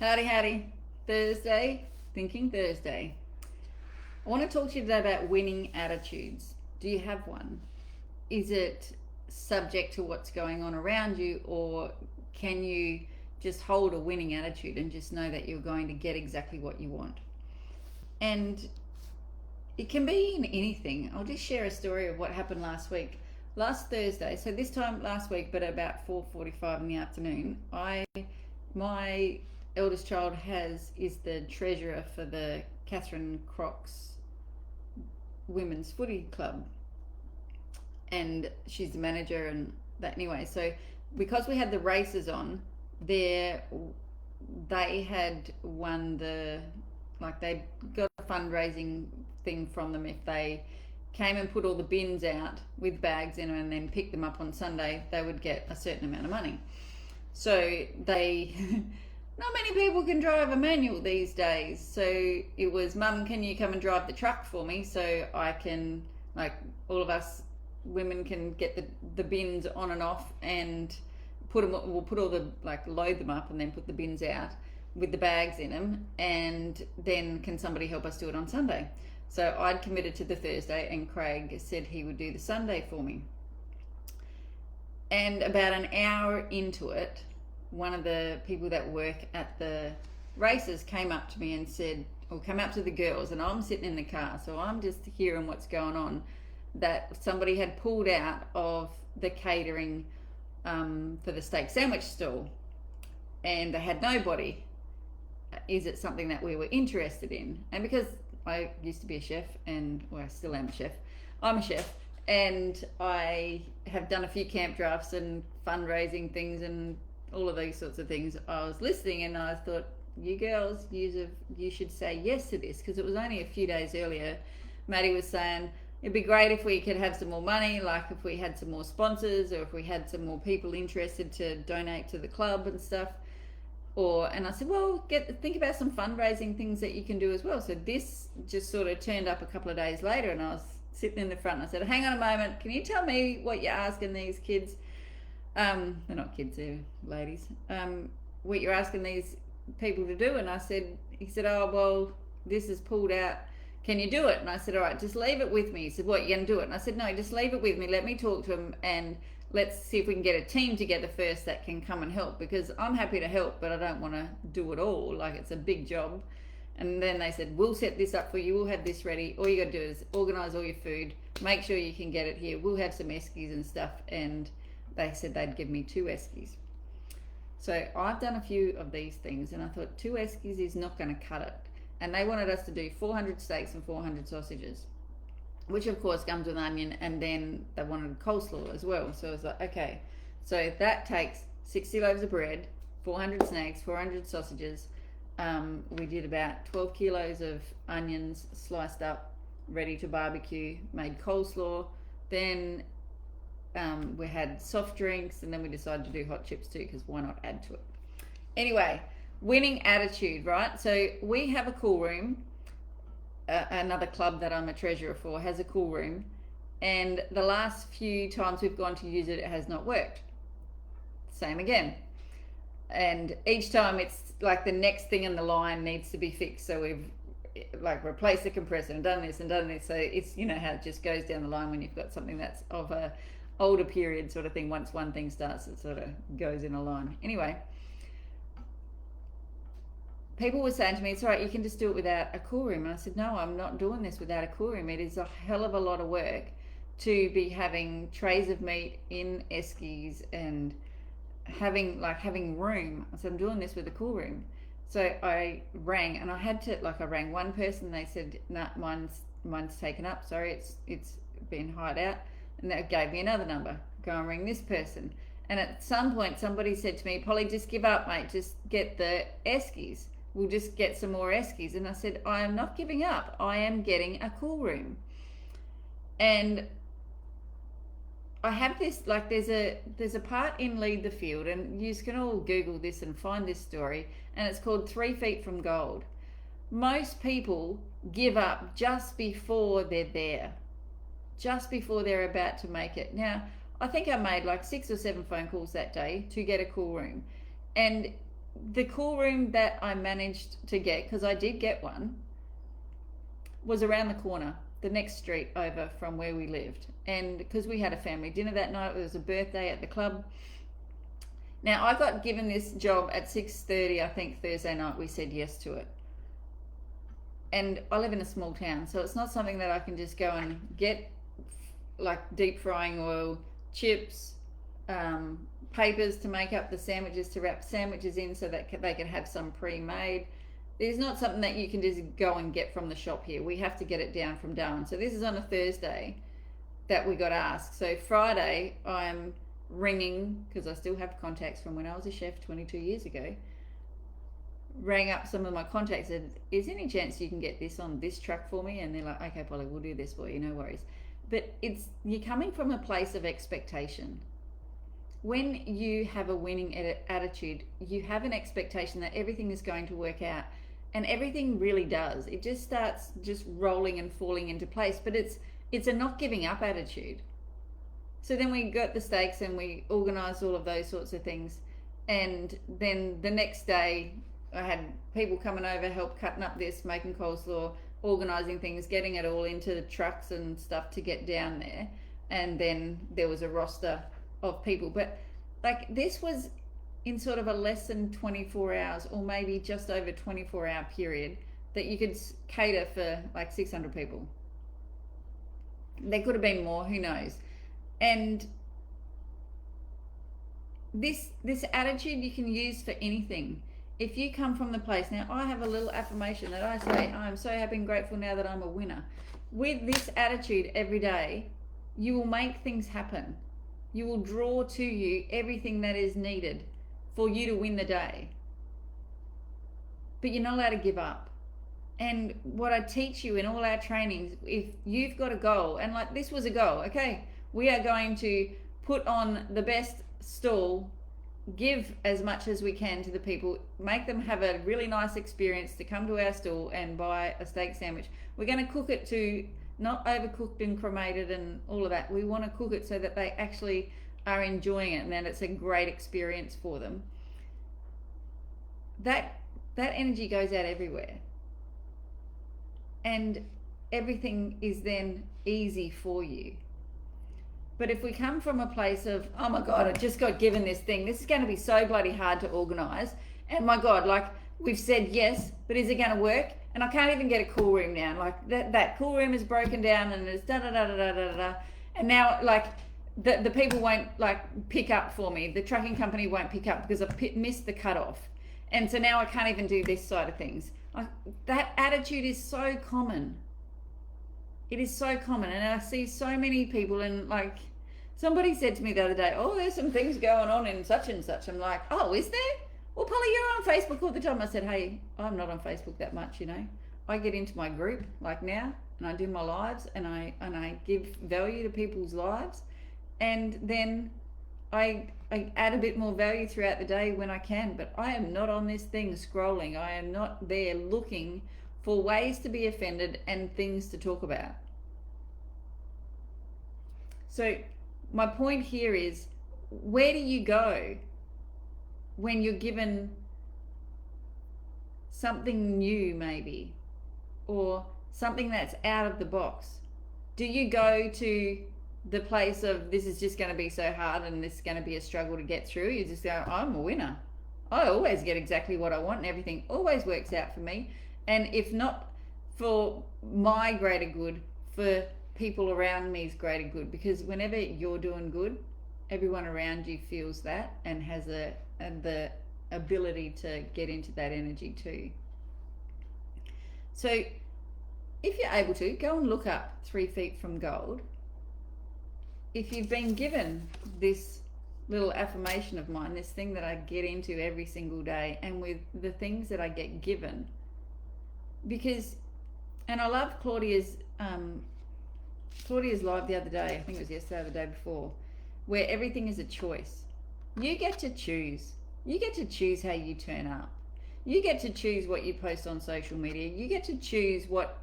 Howdy, howdy. Thursday, Thinking Thursday. I want to talk to you today about winning attitudes. Do you have one? Is it subject to what's going on around you, or can you just hold a winning attitude and just know that you're going to get exactly what you want? And it can be in anything. I'll just share a story of what happened last week. Last Thursday, so this time last week, but about 4:45 in the afternoon, my eldest child is the treasurer for the Catherine Crocs Women's Footy Club, and she's the manager and that anyway. So because we had the races on there, they had won they got a fundraising thing from them. If they came and put all the bins out with bags in them and then picked them up on Sunday, they would get a certain amount of money. So they not many people can drive a manual these days. So it was, Mum, can you come and drive the truck for me so I can, all of us women can get the bins on and off and we'll put all the, load them up and then put the bins out with the bags in them, and then can somebody help us do it on Sunday? So I'd committed to the Thursday, and Craig said he would do the Sunday for me. And about an hour into it, one of the people that work at the races came up to me and said, or came up to the girls, and I'm sitting in the car, so I'm just hearing what's going on, that somebody had pulled out of the catering for the steak sandwich stall, and they had nobody. Is it something that we were interested in? And because I used to be a chef, and I still am a chef, I'm a chef, and I have done a few camp drafts and fundraising things and all of these sorts of things. I was listening and I thought, you girls, you should say yes to this, because it was only a few days earlier Maddie was saying it'd be great if we could have some more money, like if we had some more sponsors, or if we had some more people interested to donate to the club and stuff. And I said, well, think about some fundraising things that you can do as well. So this just sort of turned up a couple of days later, and I was sitting in the front and I said, hang on a moment, can you tell me what you're asking these kids? They're not kids, they're ladies. What you're asking these people to do? And he said, oh, well, this is pulled out. Can you do it? And I said, all right, just leave it with me. He said, what, you're going to do it? And I said, no, just leave it with me. Let me talk to him, and let's see if we can get a team together first that can come and help, because I'm happy to help, but I don't want to do it all. It's a big job. And then they said, we'll set this up for you. We'll have this ready. All you got to do is organise all your food. Make sure you can get it here. We'll have some eskies and stuff. And they said they'd give me 2 eskies. So I've done a few of these things, and I thought 2 eskies is not going to cut it. And they wanted us to do 400 steaks and 400 sausages, which of course comes with onion, and then they wanted coleslaw as well. So I was like, okay, so that takes 60 loaves of bread, 400 snacks, 400 sausages. We did about 12 kilos of onions sliced up, ready to barbecue, made coleslaw. Then we had soft drinks, and then we decided to do hot chips too, because why not add to it? Anyway, winning attitude, right? So we have a cool room. Another club that I'm a treasurer for has a cool room, and the last few times we've gone to use it, it has not worked. Same again. And each time it's like the next thing in the line needs to be fixed. So we've replaced the compressor and done this and done this. So it's, how it just goes down the line when you've got something that's of a older period sort of thing. Once one thing starts, it sort of goes in a line. Anyway, people were saying to me, it's all right, you can just do it without a cool room. And I said, no, I'm not doing this without a cool room. It is a hell of a lot of work to be having trays of meat in eskies and having room. I said, I'm doing this with a cool room. So I rang, and I rang one person, and they said, no, mine's taken up. Sorry, it's been hired out. And they gave me another number. Go and ring this person. And at some point, somebody said to me, Polly, just give up, mate. Just get the eskies. We'll just get some more eskies. And I said, I am not giving up. I am getting a cool room. And I have this, there's a part in Lead the Field, and you can all Google this and find this story, and it's called 3 Feet from Gold. Most people give up just before they're there, just before they're about to make it. Now, I think I made 6 or 7 phone calls that day to get a cool room. And the cool room that I managed to get, because I did get one, was around the corner, the next street over from where we lived. And because we had a family dinner that night, it was a birthday at the club. Now, I got given this job at 6:30, I think Thursday night. We said yes to it. And I live in a small town, so it's not something that I can just go and get, like deep frying oil, chips, papers to make up the sandwiches, to wrap sandwiches in so that they can have some pre-made. There's not something that you can just go and get from the shop here. We have to get it down from Darwin. So this is on a Thursday that we got asked. So Friday, I'm ringing, because I still have contacts from when I was a chef 22 years ago. Rang up some of my contacts and said, is any chance you can get this on this truck for me? And they're like, okay, Polly, we'll do this for you, no worries. But you're coming from a place of expectation. When you have a winning attitude, you have an expectation that everything is going to work out, and everything really does. It just starts just rolling and falling into place, but it's a not giving up attitude. So then we got the steaks and we organized all of those sorts of things. And then the next day I had people coming over, help cutting up this, making coleslaw, organizing things, getting it all into the trucks and stuff to get down there. And then there was a roster of people. But like, this was in sort of a less than 24 hours, or maybe just over 24-hour period, that you could cater for like 600 people. There could have been more, who knows. And this attitude you can use for anything. If you come from the place, now I have a little affirmation that I say, I'm so happy and grateful now that I'm a winner. With this attitude every day, you will make things happen. You will draw to you everything that is needed for you to win the day. But you're not allowed to give up. And what I teach you in all our trainings, if you've got a goal, and like this was a goal, okay, we are going to put on the best stall, give as much as we can to the people, make them have a really nice experience to come to our stall and buy a steak sandwich. We're going to cook it to not overcooked and cremated and all of that. We want to cook it so that they actually are enjoying it and that it's a great experience for them. That energy goes out everywhere. And everything is then easy for you. But if we come from a place of, oh my God, I just got given this thing, this is going to be so bloody hard to organise, and my God, like, we've said yes, but is it going to work? And I can't even get a cool room now. Like, that cool room is broken down and it's da-da-da-da-da-da-da. And now, like, the people won't, like, pick up for me. The trucking company won't pick up because I missed the cutoff. And so now I can't even do this side of things. That attitude is so common. It is so common. And I see so many people, and like, somebody said to me the other day, oh, there's some things going on in such and such. I'm like, oh, is there? Well, Polly, you're on Facebook all the time. I said, hey, I'm not on Facebook that much, you know. I get into my group like now, and I do my lives, and I give value to people's lives, and then I add a bit more value throughout the day when I can. But I am not on this thing scrolling. I am not there looking for ways to be offended and things to talk about. So my point here is, where do you go when you're given something new, maybe, or something that's out of the box? Do you go to the place of, this is just going to be so hard and this is going to be a struggle to get through? You just go, I'm a winner. I always get exactly what I want and everything always works out for me. And if not for my greater good, for people around me's greater good, because whenever you're doing good, everyone around you feels that and has the ability to get into that energy too. So if you're able to, go and look up 3 Feet from Gold. If you've been given this little affirmation of mine, this thing that I get into every single day, and with the things that I get given, because, and I love Claudia's live the other day, I think it was yesterday or the day before, where everything is a choice. You get to choose. You get to choose how you turn up. You get to choose what you post on social media. You get to choose what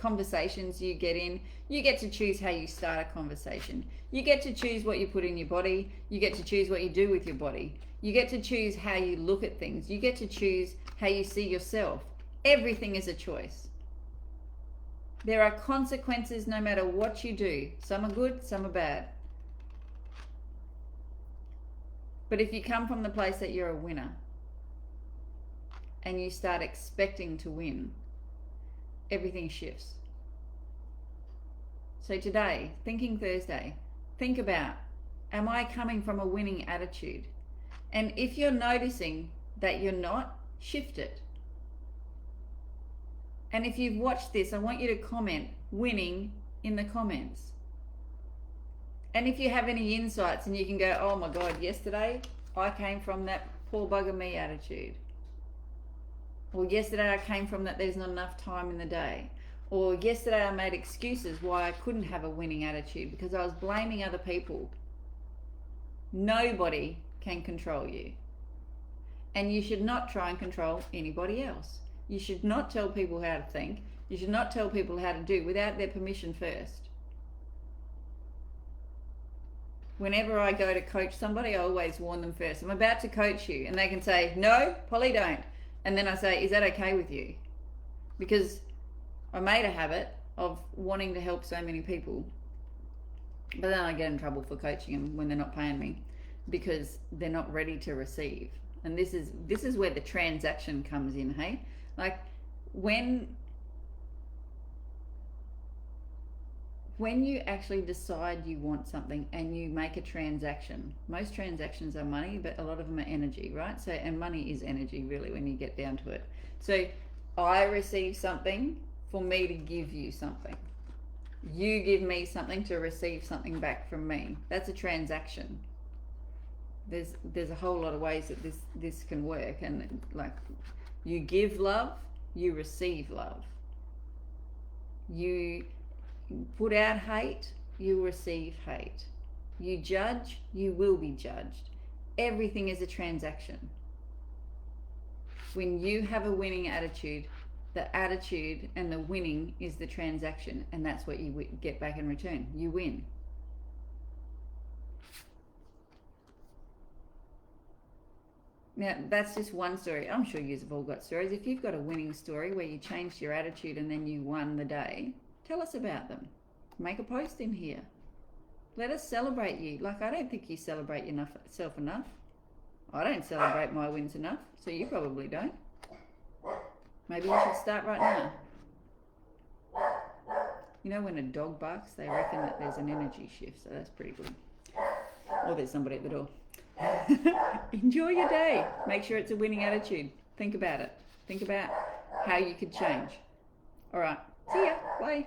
conversations you get in. You get to choose how you start a conversation. You get to choose what you put in your body. You get to choose what you do with your body. You get to choose how you look at things. You get to choose how you see yourself. Everything is a choice. There are consequences no matter what you do. Some are good, some are bad. But if you come from the place that you're a winner and you start expecting to win, everything shifts. So today, Thinking Thursday, think about, am I coming from a winning attitude? And if you're noticing that you're not, shift it. And if you've watched this, I want you to comment winning in the comments. And if you have any insights and you can go, oh my God, yesterday I came from that poor bugger me attitude. Or yesterday I came from that there's not enough time in the day. Or yesterday I made excuses why I couldn't have a winning attitude because I was blaming other people. Nobody can control you. And you should not try and control anybody else. You should not tell people how to think. You should not tell people how to do without their permission first. Whenever I go to coach somebody, I always warn them first. I'm about to coach you. And they can say, no, Polly, don't. And then I say, is that okay with you? Because I made a habit of wanting to help so many people. But then I get in trouble for coaching them when they're not paying me because they're not ready to receive. And this is where the transaction comes in, hey? Like when you actually decide you want something and you make a transaction, most transactions are money, but a lot of them are energy, right? So, and money is energy really when you get down to it. So I receive something for me to give you something. You give me something to receive something back from me. That's a transaction. There's a whole lot of ways that this can work, and like you give love, you receive love. You put out hate, you receive hate. You judge, you will be judged. Everything is a transaction. When you have a winning attitude, the attitude and the winning is the transaction, and that's what you get back in return. You win. Now, that's just one story. I'm sure you've all got stories. If you've got a winning story where you changed your attitude and then you won the day, tell us about them. Make a post in here. Let us celebrate you. Like, I don't think you celebrate yourself enough. I don't celebrate my wins enough, so you probably don't. Maybe you should start right now. You know, when a dog barks, they reckon that there's an energy shift, so that's pretty good. Or there's somebody at the door. Enjoy your day. Make sure it's a winning attitude. Think about it. Think about how you could change. All right. See ya. Bye.